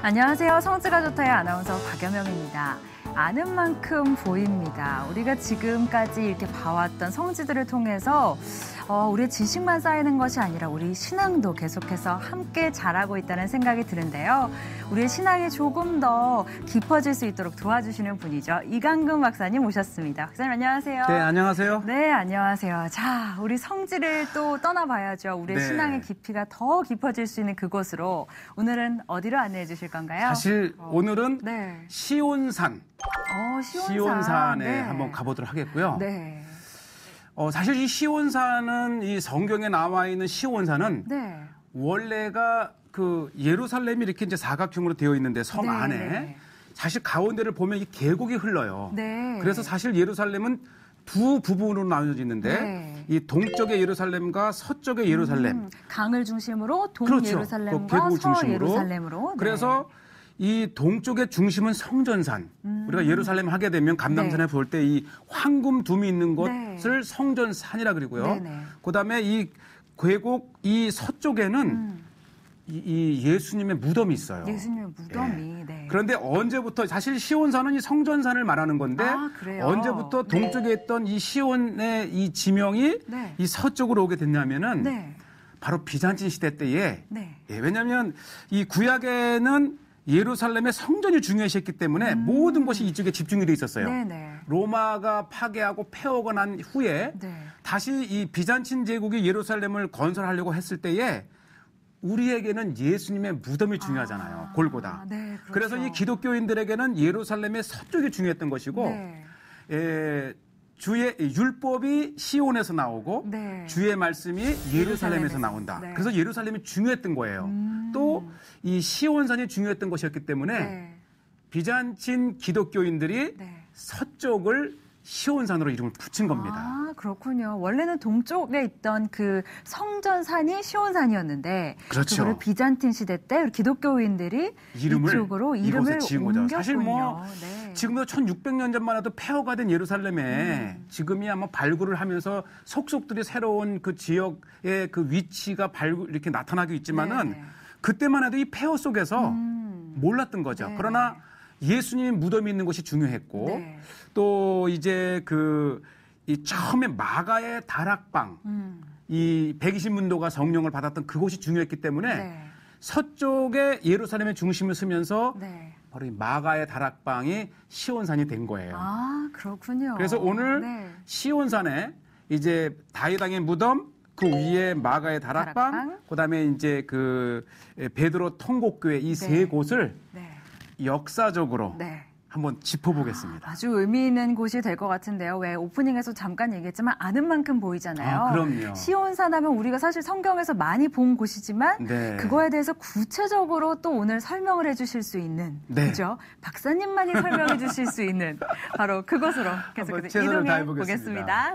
안녕하세요. 성지가 좋다의 아나운서 박연영입니다. 아는 만큼 보입니다. 우리가 지금까지 이렇게 봐왔던 성지들을 통해서 우리의 지식만 쌓이는 것이 아니라 우리 신앙도 계속해서 함께 자라고 있다는 생각이 드는데요. 우리의 신앙이 조금 더 깊어질 수 있도록 도와주시는 분이죠. 이강근 박사님 모셨습니다. 박사님 안녕하세요. 네, 안녕하세요. 네, 안녕하세요. 자, 우리 성지를 또 떠나봐야죠. 우리의 신앙의 깊이가 더 깊어질 수 있는 그곳으로 오늘은 어디로 안내해 주실 건가요? 사실 오늘은 시온산. 시온산에 한번 가보도록 하겠고요. 네. 사실 이 시온산은 이 성경에 나와 있는 시온산은 원래가 그 예루살렘이 이렇게 이제 사각형으로 되어 있는데 성 안에 사실 가운데를 보면 이 계곡이 흘러요. 그래서 사실 예루살렘은 두 부분으로 나눠져 있는데 이 동쪽의 예루살렘과 서쪽의 예루살렘. 강을 중심으로 동 예루살렘과 서 예루살렘으로. 그래서 이 동쪽의 중심은 성전산. 우리가 예루살렘 하게 되면 감람산에 볼 때 이 황금 둠이 있는 곳을 성전산이라 그러고요. 그다음에 이 계곡 이 서쪽에는 이 예수님의 무덤이 있어요. 예수님의 무덤이. 그런데 언제부터 사실 시온산은 이 성전산을 말하는 건데 언제부터 동쪽에 있던 이 시온의 이 지명이 이 서쪽으로 오게 됐냐면은 바로 비잔틴 시대 때에 왜냐하면 이 구약에는 예루살렘의 성전이 중요시했기 때문에 모든 것이 이쪽에 집중이 돼 있었어요. 로마가 파괴하고 패하고 난 후에 다시 이 비잔틴 제국이 예루살렘을 건설하려고 했을 때에 우리에게는 예수님의 무덤이 중요하잖아요. 골고다. 그렇죠. 그래서 이 기독교인들에게는 예루살렘의 서쪽이 중요했던 것이고 주의 율법이 시온에서 나오고 주의 말씀이 예루살렘에서 나온다. 그래서 예루살렘이 중요했던 거예요. 또 이 시온산이 중요했던 것이었기 때문에 비잔틴 기독교인들이 서쪽을 시온산으로 이름을 붙인 겁니다. 아, 그렇군요. 원래는 동쪽에 있던 그 성전산이 시온산이었는데 그거를 비잔틴 시대 때 기독교인들이 이쪽으로 이름을 지은 거죠. 옮겼군요. 사실 뭐 지금도 1600년 전만 해도 폐허가 된 예루살렘에 지금이야 뭐 발굴을 하면서 속속들이 새로운 그 지역의 그 위치가 이렇게 나타나고 있지만은 그때만 해도 이 폐허 속에서 몰랐던 거죠. 그러나 예수님의 무덤이 있는 곳이 중요했고 또 이제 이 처음에 마가의 다락방 이 120문도가 성령을 받았던 그곳이 중요했기 때문에 서쪽에 예루살렘의 중심을 쓰면서 바로 이 마가의 다락방이 시온산이 된 거예요. 아, 그렇군요. 그래서 오늘 시온산에 이제 다윗 왕의 무덤 그 위에 마가의 다락방 그다음에 이제 그 베드로 통곡교회 이 세 곳을 역사적으로 한번 짚어보겠습니다. 아주 의미 있는 곳이 될 것 같은데요. 왜 오프닝에서 잠깐 얘기했지만 아는 만큼 보이잖아요. 아, 그럼요. 시온산 하면 우리가 사실 성경에서 많이 본 곳이지만 그거에 대해서 구체적으로 또 오늘 설명을 해주실 수 있는 그죠? 박사님만이 설명해 주실 수 있는 바로 그곳으로 계속해서 이동해 보겠습니다.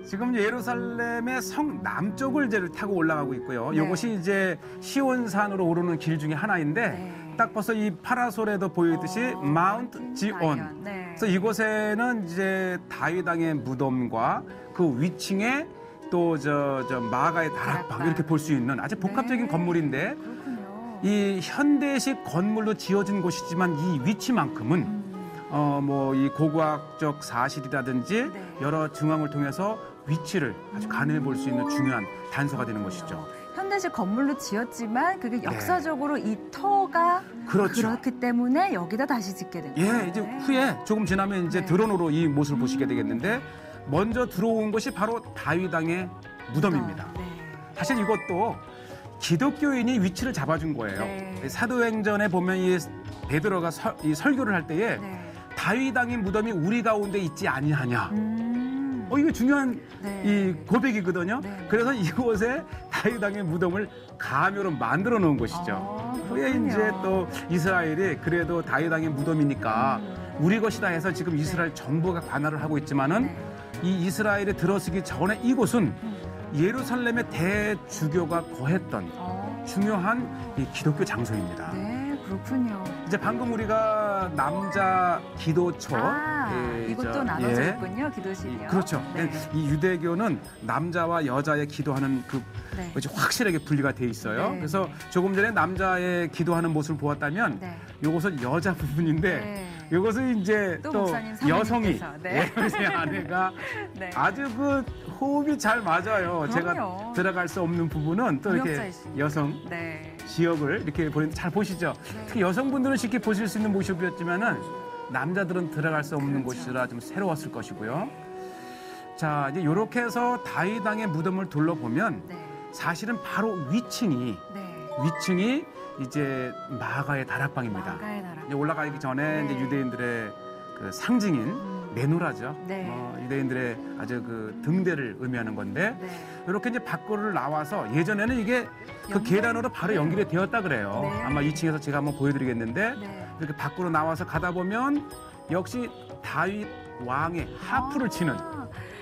지금 예루살렘의 성 남쪽을 이제 타고 올라가고 있고요. 이것이 이제 시온산으로 오르는 길 중에 하나인데 딱 벌써 이 파라솔에도 보이듯이 마운트 지온. 그래서 이곳에는 이제 다윗 왕의 무덤과 그 위층에 또 저 마가의 다락방 이렇게 볼 수 있는 아주 복합적인 건물인데 이 현대식 건물로 지어진 곳이지만 이 위치만큼은 뭐 이 고고학적 사실이라든지 여러 증황을 통해서 위치를 아주 가늠해 볼 수 있는 중요한 단서가 되는 것이죠. 현대식 건물로 지었지만 그게 역사적으로 이 터가 그렇기 때문에 여기다 다시 짓게 된 거예요. 이제 후에 조금 지나면 이제 드론으로 이 모습을 보시게 되겠는데 먼저 들어온 것이 바로 다윗 왕의 무덤입니다. 사실 이것도 기독교인이 위치를 잡아준 거예요. 사도행전에 보면 이 베드로가 이 설교를 할 때에 다윗 왕의 무덤이 우리 가운데 있지 아니하냐. 이거 중요한 이 고백이거든요. 그래서 이곳에 다윗 왕의 무덤을 가묘로 만들어 놓은 것이죠. 그게 이제 또 이스라엘이 그래도 다윗 왕의 무덤이니까 우리 것이다 해서 지금 이스라엘 정부가 관할을 하고 있지만은 이 이스라엘에 들어서기 전에 이곳은 예루살렘의 대주교가 거했던 중요한 이 기독교 장소입니다. 그렇군요. 이제 방금 우리가 남자 기도처 이것도 나눠져 있군요. 기도실이요. 그렇죠. 이 유대교는 남자와 여자의 기도하는 그 네. 이제 확실하게 분리가 돼 있어요. 네, 그래서 네. 조금 전에 남자의 기도하는 모습을 보았다면 네. 이것은 여자 부분인데 네. 이것은 이제 또 또 목사님 여성이 사모님께서, 네. 제 아내가 네. 아주 그 호흡이 잘 맞아요. 제가 그럼요. 들어갈 수 없는 부분은 또 이렇게 무역자이시니까. 여성 네. 지역을 이렇게 보는데 잘 보시죠. 네. 특히 여성분들은 쉽게 보실 수 있는 모습이었지만은 남자들은 들어갈 수 없는 그렇죠. 곳이라 좀 새로웠을 것이고요. 자, 이제 이렇게 해서 다윗 왕의 무덤을 둘러보면 네. 사실은 바로 위층이 네. 이제 마가의 다락방입니다. 마가의 나라. 이제 올라가기 전에 네. 이제 유대인들의 그 상징인 메노라죠. 네. 유대인들의 아주 그 등대를 의미하는 건데 네. 이렇게 이제 밖으로 나와서 예전에는 이게 그 연결? 계단으로 바로 네. 연결이 되었다 그래요. 네. 아마 2층에서 제가 한번 보여드리겠는데 네. 이렇게 밖으로 나와서 가다 보면 역시 다윗 왕의 하프를 치는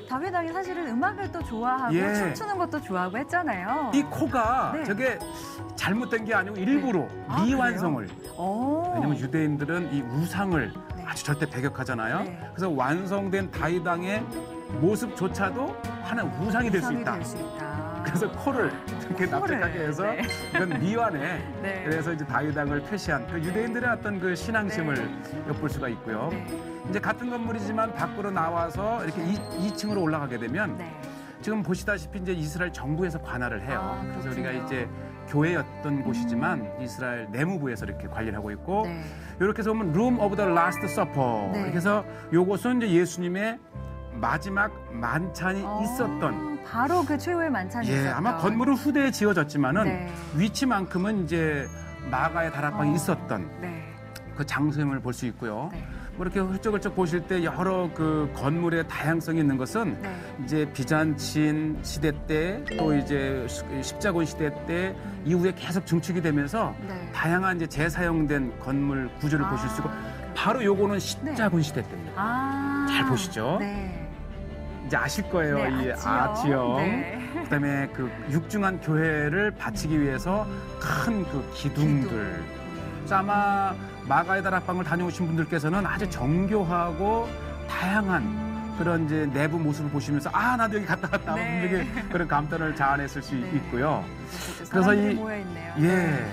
다윗 왕이 사실은 음악을 또 좋아하고 예. 춤추는 것도 좋아하고 했잖아요. 이 코가 네. 저게 잘못된 게 아니고 일부러 아, 미완성을 오. 왜냐면 유대인들은 이 우상을 네. 아주 절대 배격하잖아요. 네. 그래서 완성된 다윗 왕의 모습조차도 하나의 우상이 될 수 우상이 있다. 될 수 있다. 그래서 코를 이렇게 코를, 납작하게 해서 네. 이건 미완해. 네. 그래서 이제 다윗 왕을 표시한 그 유대인들의 어떤 그 신앙심을 네. 엿볼 수가 있고요. 네. 이제 같은 건물이지만 밖으로 나와서 이렇게 2층으로 올라가게 되면 네. 지금 보시다시피 이제 이스라엘 정부에서 관할을 해요. 아, 그래서 그렇군요. 우리가 이제 교회였던 곳이지만 이스라엘 내무부에서 이렇게 관리를 하고 있고 네. 이렇게 해서 보면 Room of the Last Supper. 네. 이렇게 해서 요것은 이제 예수님의 마지막 만찬이 있었던 바로 그 최후의 만찬이 예, 있었던. 아마 건물은 후대에 지어졌지만은 네. 위치만큼은 이제 마가의 다락방이 있었던 네. 그 장소임을 볼 수 있고요. 네. 뭐 이렇게 훌쩍훌쩍 보실 때 여러 그 건물의 다양성이 있는 것은 네. 이제 비잔친 시대 때 또 이제 십자군 시대 때 이후에 계속 증축이 되면서 네. 다양한 이제 재사용된 건물 구조를 보실 수 있고 바로 요거는 십자군 시대 때입니다. 아. 잘 보시죠. 네. 이제 아실 거예요. 네, 이 아치형. 아치형. 네. 그다음에 그 육중한 교회를 바치기 위해서 큰 그 기둥들. 그래서 아마 마가의 다락방을 다녀오신 분들께서는 아주 정교하고 다양한 그런 이제 내부 모습을 보시면서 아 나도 여기 갔다 왔다 네. 분들에게 그런 감탄을 자아냈을 수 네. 있고요. 그래서 그래서 모여 있네요. 예.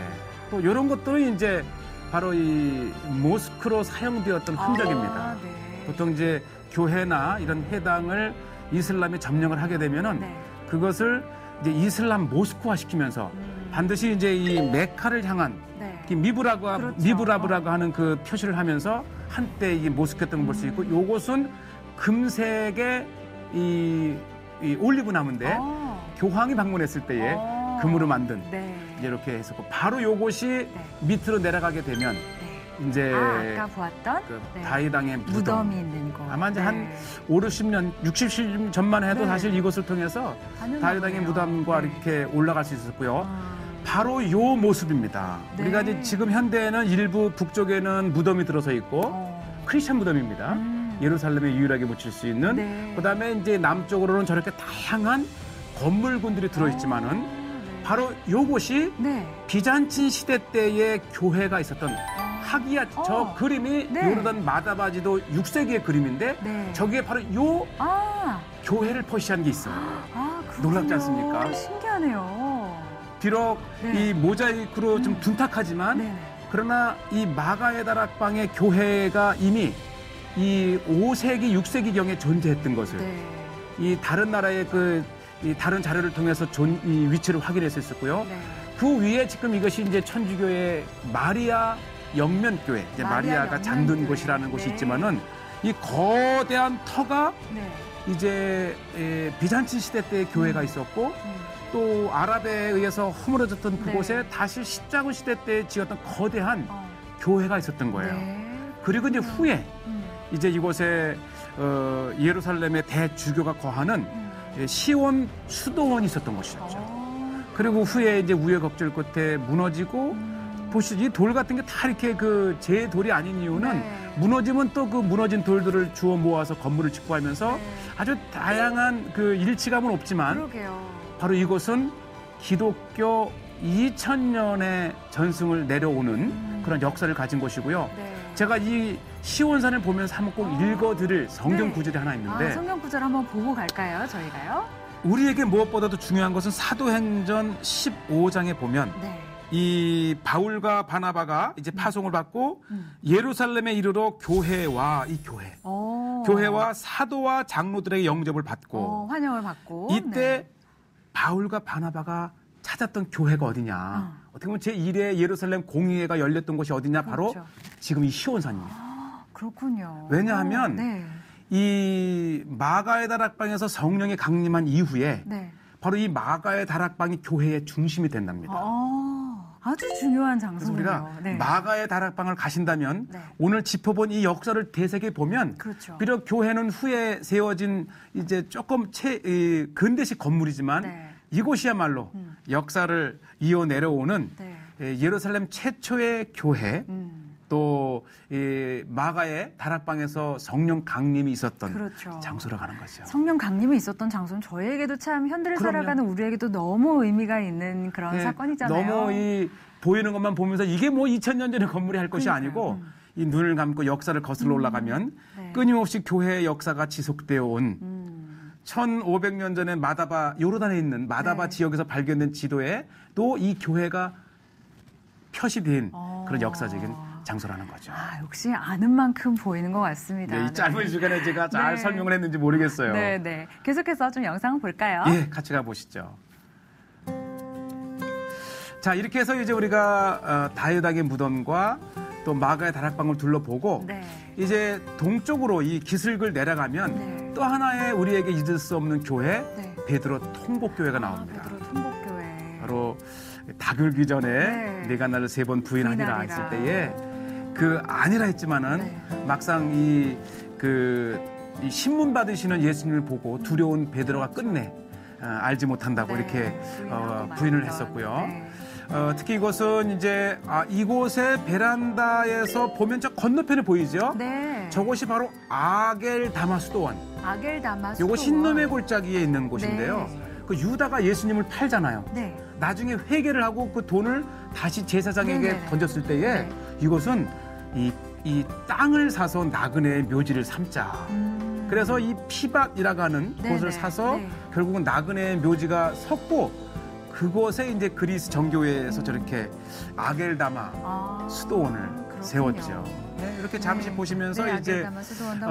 또 이런 것들은 이제 바로 이 모스크로 사용되었던 흔적입니다. 네. 보통 이제 교회나 이런 회당을 이슬람이 점령을 하게 되면은 네. 그것을 이제 이슬람 모스크화 시키면서 반드시 이제 이 메카를 향한 네. 이 그렇죠. 미브라브라고 하는 그 표시를 하면서 한때 이게 모스크였던 걸 볼 수 있고 요것은 금색의 이 올리브 나무인데 교황이 방문했을 때에 금으로 만든 네. 이제 이렇게 했었고 바로 요것이 네. 밑으로 내려가게 되면 네. 이제 아까 보았던 그 네. 다윗왕의 무덤이 있는 곳. 아마 이제 네. 한 5, 60년, 60년 전만 해도 네. 사실 이것을 통해서 가능하네요. 다윗왕의 무덤과 네. 이렇게 올라갈 수 있었고요. 아. 바로 요 모습입니다. 네. 우리가 이제 지금 현대에는 일부 북쪽에는 무덤이 들어서 있고 크리스천 무덤입니다. 예루살렘에 유일하게 묻힐 수 있는. 네. 그다음에 이제 남쪽으로는 저렇게 다양한 건물군들이 들어있지만은 네. 바로 요곳이 네. 비잔친 시대 때의 교회가 있었던 하기야 저 그림이 네. 요르단 마다바지도 6세기의 그림인데 네. 저기에 바로 요 아, 교회를 표시한 게 있어요. 그렇군요. 놀랍지 않습니까? 신기하네요. 비록 네. 이 모자이크로 좀 둔탁하지만 네. 그러나 이 마가의 다락방의 교회가 이미 이 5세기, 6세기경에 존재했던 것을 네. 이 다른 나라의 이 다른 자료를 통해서 이 위치를 확인할 수 있었고요. 네. 그 위에 지금 이것이 이제 천주교의 마리아 영면교회, 이제 마리아 마리아가 잠든 영면교회. 곳이라는 곳이 네. 있지만은 이 거대한 터가 네. 이제 비잔친 시대 때의 교회가 있었고 또 아랍에 의해서 허물어졌던 그곳에 네. 다시 십자군 시대 때 지었던 거대한 교회가 있었던 거예요. 네. 그리고 이제 후에 음. 이제 이곳에 예루살렘의 대주교가 거하는 시온 수도원이 있었던 곳이었죠. 그리고 후에 이제 우여곡절 끝에 무너지고 보시죠. 이 돌 같은 게 다 이렇게 그 제 돌이 아닌 이유는 네. 무너지면 또 그 무너진 돌들을 주워 모아서 건물을 짓고 하면서 네. 아주 다양한 그 일치감은 없지만 그러게요. 바로 이곳은 기독교 2000년의 전승을 내려오는 그런 역사를 가진 곳이고요. 네. 제가 이 시온산을 보면서 한번 꼭 읽어드릴 성경 네. 구절이 하나 있는데 성경 구절 한번 보고 갈까요? 저희가요? 우리에게 무엇보다도 중요한 것은 사도행전 15장에 보면 이 바울과 바나바가 이제 파송을 받고 예루살렘에 이르러 교회와 교회와 사도와 장로들에게 영접을 받고 환영을 받고 이때 바울과 바나바가 찾았던 교회가 어디냐. 어떻게 보면 제1회 예루살렘 공의회가 열렸던 곳이 어디냐. 바로 지금 이 시온산입니다. 그렇군요. 왜냐하면 이 마가의 다락방에서 성령이 강림한 이후에 바로 이 마가의 다락방이 교회의 중심이 된답니다. 아주 중요한 장소네요. 우리가 마가의 다락방을 가신다면 오늘 짚어본 이 역사를 되새겨 보면 비록 교회는 후에 세워진 이제 조금 근대식 건물이지만 이곳이야말로 역사를 이어 내려오는 예루살렘 최초의 교회 또 마가의 다락방에서 성령 강림이 있었던 장소로 가는 거죠. 성령 강림이 있었던 장소는 저희에게도 참 현대를 살아가는 우리에게도 너무 의미가 있는 그런 사건이잖아요. 너무 이 보이는 것만 보면서 이게 뭐 2000년 전의 건물이 할 것이 아니고 이 눈을 감고 역사를 거슬러 올라가면 끊임없이 교회의 역사가 지속되어 온 1500년 전에 요르단에 있는 마다바 지역에서 발견된 지도에 또 이 교회가 표시된 그런 역사적인 장소라는 거죠. 역시 아는 만큼 보이는 것 같습니다. 이 짧은 시간에 제가 잘 설명을 했는지 모르겠어요. 계속해서 좀 영상을 볼까요? 같이 가보시죠. 자, 이렇게 해서 이제 우리가 다윗왕의 무덤과 또 마가의 다락방을 둘러보고 이제 동쪽으로 이 기슭을 내려가면 또 하나의 우리에게 잊을 수 없는 교회 베드로 통곡교회가 나옵니다. 베드로 통곡교회. 바로 다글기 전에 내가 나를 3번 부인하니라 했을 때에 그 아니라 했지만은 막상 이 신문 받으시는 예수님을 보고 두려운 베드로가 끝내 알지 못한다고 이렇게 부인을 했었고요. 특히 이곳은 이제 이곳의 베란다에서 보면 저 건너편에 보이죠? 저곳이 바로 아겔다마수도원. 요거 흰놈의 골짜기에 있는 곳인데요. 그 유다가 예수님을 팔잖아요. 나중에 회개를 하고 그 돈을 다시 제사장에게 던졌을 때에 이곳은 이 땅을 사서 나그네의 묘지를 삼자. 그래서 이 피밭이라고 하는 곳을 사서 결국은 나그네의 묘지가 섰고 그곳에 이제 그리스 정교회에서 저렇게 아겔다마 수도원을 세웠죠. 이렇게 잠시 보시면서 이제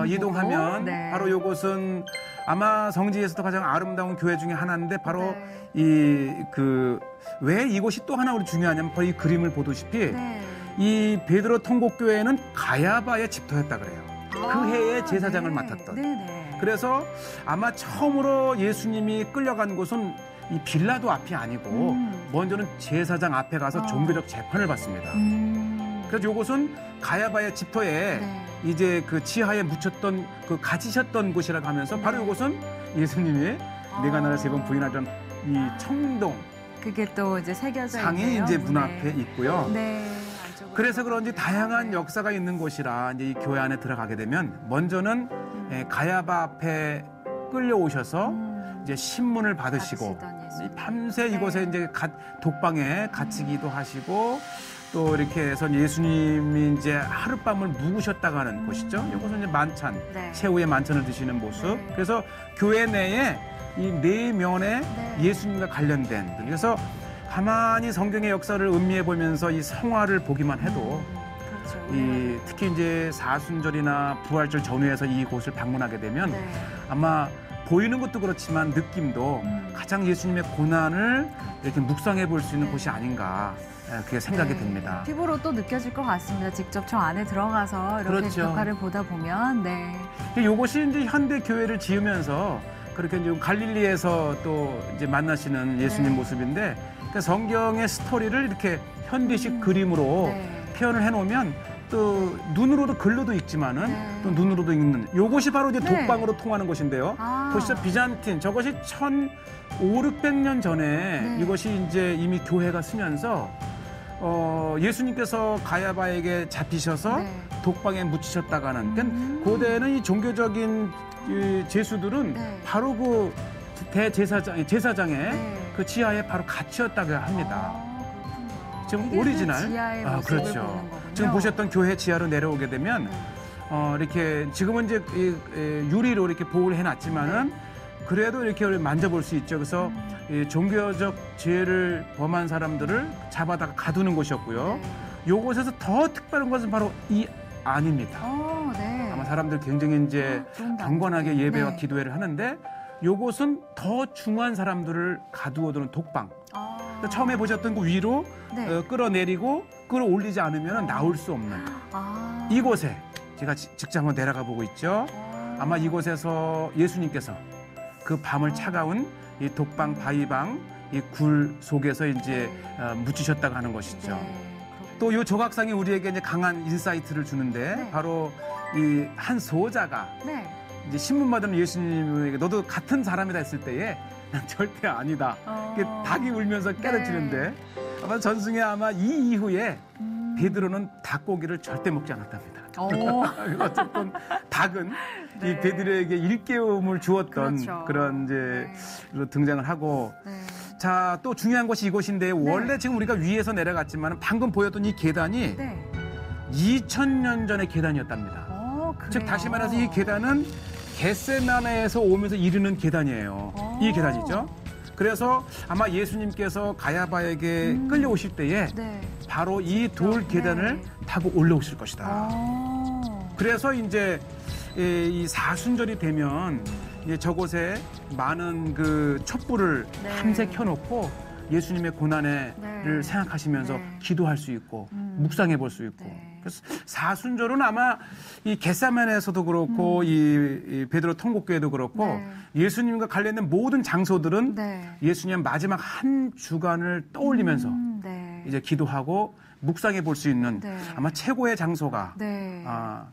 이동하면 바로 이곳은 아마 성지에서도 가장 아름다운 교회 중에 하나인데 바로 왜 이곳이 또 하나 우리 중요하냐면 바로 이 그림을 보다시피 이 베드로 통곡교회는 가야바의 집터였다 그래요. 그 해에 제사장을 맡았던. 그래서 아마 처음으로 예수님이 끌려간 곳은 이 빌라도 앞이 아니고 먼저는 제사장 앞에 가서 종교적 재판을 받습니다. 그래서 이곳은 가야바의 집터에 이제 그 지하에 묻혔던 그 갇히셨던 곳이라고 하면서 바로 이곳은 예수님이 내가 나를 3번 부인하던 이 청동 그게 또 이제 새겨져 상이 이제 문 앞에 있고요. 그래서 그런지 다양한 역사가 있는 곳이라 이제 이 교회 안에 들어가게 되면 먼저는 가야바 앞에 끌려오셔서 이제 신문을 받으시고 밤새 이곳에 이제 독방에 갇히기도 하시고 또 이렇게 해서 예수님이 이제 하룻밤을 묵으셨다가 하는 곳이죠. 이곳은 이제 만찬, 최후의 만찬을 드시는 모습. 그래서 교회 내에 이 4면에 예수님과 관련된 그래서 가만히 성경의 역사를 음미해 보면서 이 성화를 보기만 해도 특히 이제 사순절이나 부활절 전후에서 이곳을 방문하게 되면 아마 보이는 것도 그렇지만 느낌도 가장 예수님의 고난을 이렇게 묵상해 볼 수 있는 곳이 아닌가 그게 생각이 듭니다. 피부로 또 느껴질 것 같습니다. 직접 저 안에 들어가서 이렇게 벽화를 보다 보면 이것이 이제 현대 교회를 지으면서 그렇게 이제 갈릴리에서 또 이제 만나시는 예수님 모습인데 그 성경의 스토리를 이렇게 현대식 그림으로 표현을 해놓으면 또 눈으로도 글로도 읽지만은 또 눈으로도 읽는 요것이 바로 이제 독방으로 통하는 곳인데요. 보시죠. 비잔틴 저것이 1500~600년 전에 이것이 이제 이미 교회가 쓰면서 예수님께서 가야바에게 잡히셔서 독방에 묻히셨다가는 그러니까 고대에는 이 종교적인 이 제수들은 바로 그 제사장의 그 지하에 바로 갇혔다고 합니다. 지금 오리지널 그렇죠. 지금 보셨던 교회 지하로 내려오게 되면 이렇게 지금은 이제 유리로 이렇게 보호를 해놨지만은 그래도 이렇게 만져볼 수 있죠. 그래서 이 종교적 죄를 범한 사람들을 잡아다가 가두는 곳이었고요. 네. 요곳에서 더 특별한 것은 바로 이 안입니다. 네. 아마 사람들 굉장히 이제 경건하게 예배와 네. 기도회를 하는데 요곳은 더 중한 사람들을 가두어두는 독방. 처음에 보셨던 그 위로 네. 끌어내리고 끌어올리지 않으면 나올 수 없는 이곳에 제가 직접 한번 내려가 보고 있죠. 아마 이곳에서 예수님께서 그 밤을 차가운 이 독방, 바위방, 이 굴 속에서 이제 묻히셨다고 하는 것이죠. 네. 또 이 조각상이 우리에게 이제 강한 인사이트를 주는데 네. 바로 이 한 소자가 네. 이제 신문 받은 예수님에게 너도 같은 사람이다 했을 때에 난 절대 아니다. 닭이 울면서 깨닫지는데 아마 전승에 아마 이 이후에 베드로는 닭고기를 절대 먹지 않았답니다. 어쨌든 닭은 네. 이 베드로에게 일깨움을 주었던 그렇죠. 그런 이제 등장을 하고 네. 자, 또 중요한 것이 이곳인데 원래 지금 우리가 위에서 내려갔지만 방금 보였던 이 계단이 네. 2000년 전의 계단이었답니다. 즉 다시 말해서 이 계단은 겟세마네에서 오면서 이르는 계단이에요. 이 계단이죠. 그래서 아마 예수님께서 가야바에게 끌려오실 때에 네. 바로 이 돌 계단을 타고 올라오실 것이다. 그래서 이제 이 사순절이 되면 이제 저곳에 많은 그 촛불을 밤새 켜놓고 예수님의 고난을 생각하시면서 기도할 수 있고 묵상해 볼 수 있고. 그래서 사순절은 아마 이 겟세마네에서도 그렇고 이 베드로 통곡교회도 그렇고 예수님과 관련된 모든 장소들은 예수님 마지막 한 주간을 떠올리면서 이제 기도하고 묵상해 볼 수 있는 아마 최고의 장소가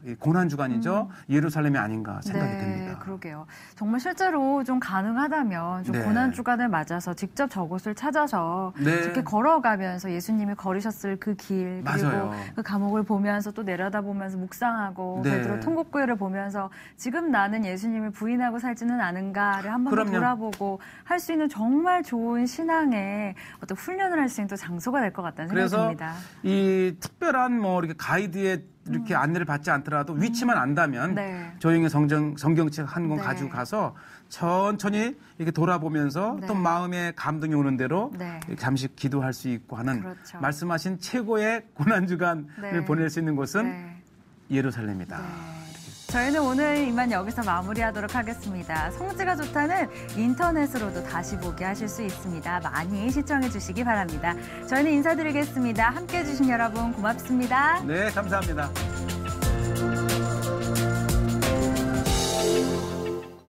이 고난 주간이죠. 예루살렘이 아닌가 생각이 듭니다. 그러게요. 정말 실제로 좀 가능하다면 좀 고난 주간을 맞아서 직접 저곳을 찾아서 이렇게 걸어가면서 예수님이 걸으셨을 그 길 그리고 그 감옥을 보면서 또 내려다보면서 묵상하고 베드로 통곡교회를 보면서 지금 나는 예수님을 부인하고 살지는 않은가를 한번 돌아보고 할 수 있는 정말 좋은 신앙의 어떤 훈련을 할 수 있는 또 장소가 될 것 같다는 생각이 듭니다. 이 특별한 뭐 이렇게 가이드에 이렇게 안내를 받지 않더라도 위치만 안다면 조용히 성경책 한 권 가지고 가서 천천히 이렇게 돌아보면서 또 마음에 감동이 오는 대로 잠시 기도할 수 있고 하는 말씀하신 최고의 고난주간을 보낼 수 있는 곳은 예루살렘이다. 저희는 오늘 이만 여기서 마무리하도록 하겠습니다. 성지가 좋다는 인터넷으로도 다시 보기 하실 수 있습니다. 많이 시청해 주시기 바랍니다. 저희는 인사드리겠습니다. 함께해 주신 여러분 고맙습니다. 네, 감사합니다.